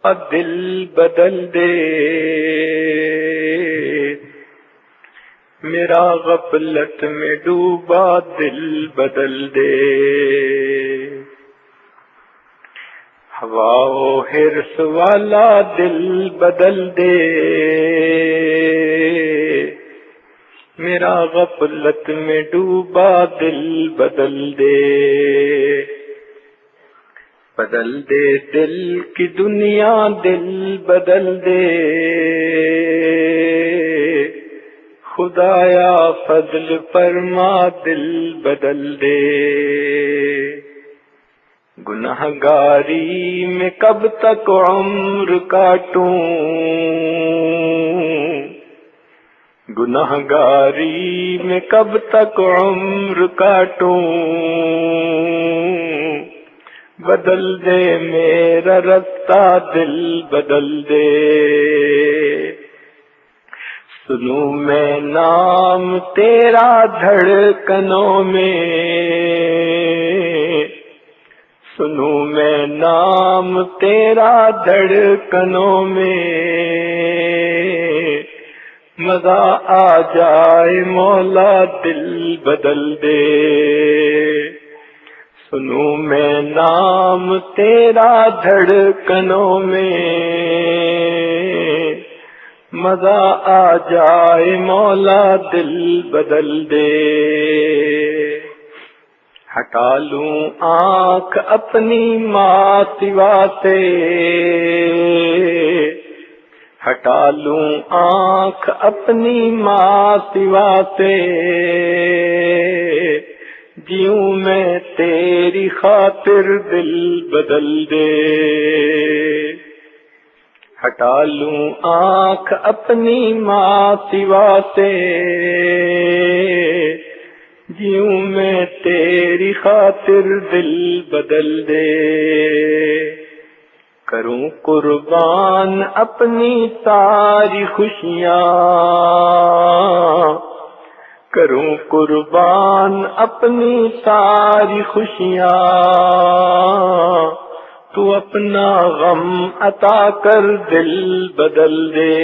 دل بدل دے، میرا غفلت میں ڈوبا دل بدل دے، ہوا و حرص والا دل بدل دے، میرا غفلت میں ڈوبا دل بدل دے، بدل دے دل کی دنیا دل بدل دے، خدایا فضل فرما دل بدل دے، گنہگاری میں کب تک عمر کاٹوں، گنہگاری میں کب تک عمر کاٹوں، بدل دے میرا رستہ دل بدل دے، سنوں میں نام تیرا دھڑکنوں میں، سنوں میں نام تیرا دھڑکنوں میں، مزہ آ جائے مولا دل بدل دے، سنوں میں نام تیرا دھڑکنوں میں، مزہ آ جائے مولا دل بدل دے، ہٹا لوں آنکھ اپنی ماں سوا سے، ہٹا لوں آنکھ اپنی ماں سوا سے، جیوں میں تیری خاطر دل بدل دے، ہٹا لوں آنکھ اپنی ماں سوا سے، جیوں میں تیری خاطر دل بدل دے، کروں قربان اپنی ساری خوشیاں، کروں قربان اپنی ساری خوشیاں، تو اپنا غم عطا کر دل بدل دے،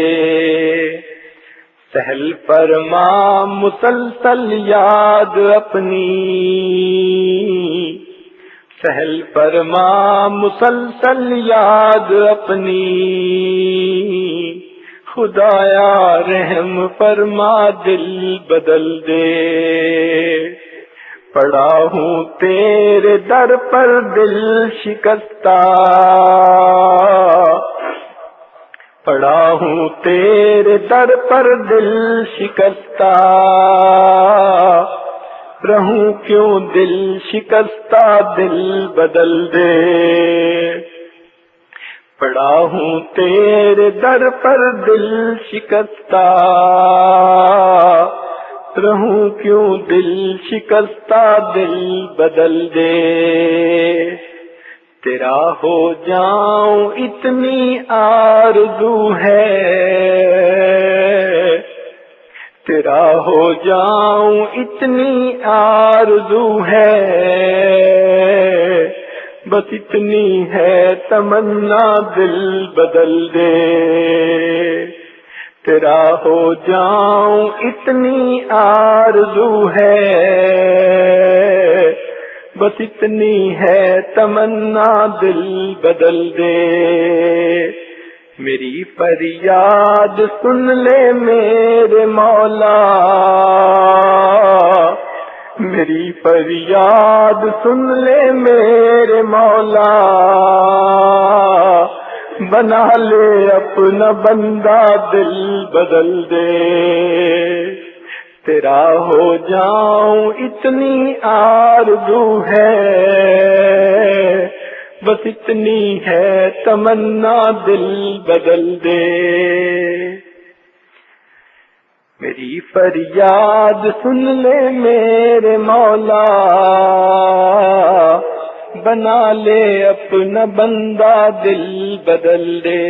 سہل فرما مسلسل یاد اپنی، سہل فرما مسلسل یاد اپنی، خدایا رحم فرما دل بدل دے، پڑا ہوں تیرے در پر دل شکستہ، پڑا ہوں تیرے در پر دل شکستہ، رہوں کیوں دل شکستہ دل بدل دے، پڑا ہوں تیرے در پر دل شکستہ، رہوں کیوں دل شکستہ دل بدل دے، تیرا ہو جاؤں اتنی آرزو ہے، تیرا ہو جاؤں اتنی آرزو ہے، بس اتنی ہے تمنا دل بدل دے، تیرا ہو جاؤں اتنی آرزو ہے، بس اتنی ہے تمنا دل بدل دے، میری فریاد سن لے میرے مولا، میری فریاد سن لے میرے مولا، بنا لے اپنا بندہ دل بدل دے، تیرا ہو جاؤں اتنی آرزو ہے، بس اتنی ہے تمنا دل بدل دے، میری فریاد سن لے میرے مولا، بنا لے اپنا بندہ دل بدل دے،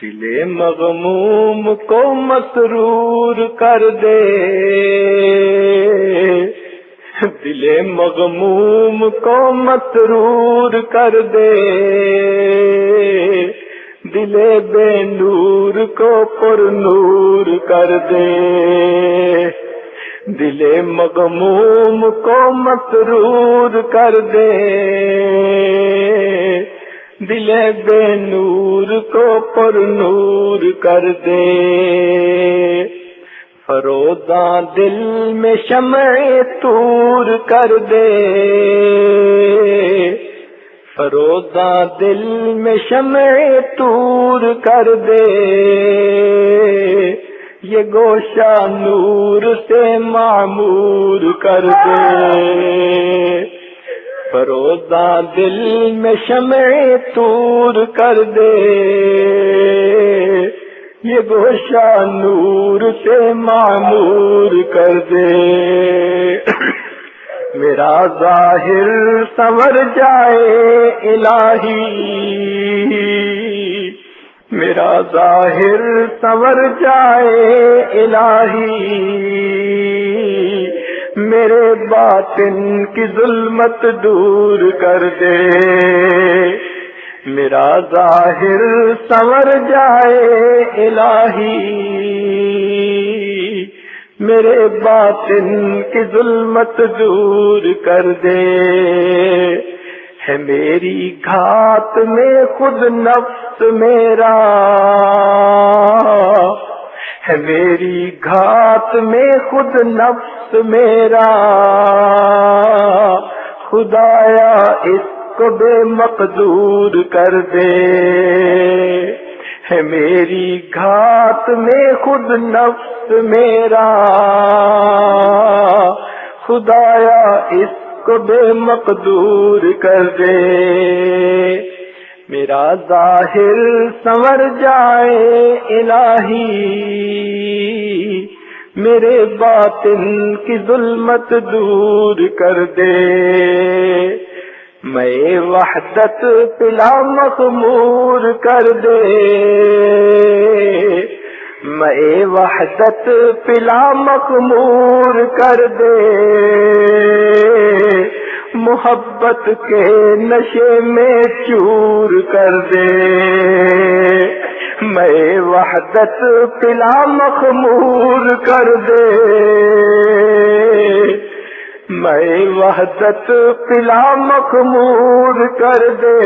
دل مغموم کو مسرور کر دے، دل مغموم کو مسرور کر دے، دل بے نور کو پر نور کر دے، دل مغموم کو مسرور کر دے، دل بے نور کو پر نور کر دے، فروزاں دل میں شمع طور کر دے، فروزاں دل میں شمع طور کر دے، یہ گوشہ نور سے معمور کر دے، فروزاں دل میں شمع طور کر دے، یہ گوشہ نور سے معمور کر دے، میرا ظاہر سنور جائے الہی، میرا ظاہر سنور جائے الہی، میرے باطن کی ظلمت دور کر دے، میرا ظاہر سنور جائے الہی، میرے باطن کی ظلمت دور کر دے، ہے میری گھات میں خود نفس میرا، ہے میری گھات میں خود نفس میرا، خدایا اس کو بے مقدور کر دے، ہے میری گھات میں خود نفس میرا، خدایا اس کو بے مقدور کر دے، میرا ظاہر سنور جائے الہی، میرے باطن کی ظلمت دور کر دے، میں وحدت پلا مخمور کر دے، میں وحدت پلا مخمور کر دے، محبت کے نشے میں چور کر دے، میں وحدت پلا مخمور کر دے، میں وحدت پلا مخمور کر دے،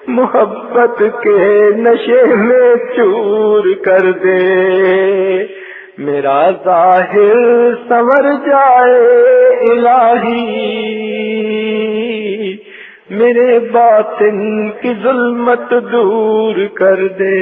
محبت کے نشے میں چور کر دے، میرا ظاہر سنور جائے الہی، میرے باطن کی ظلمت دور کر دے۔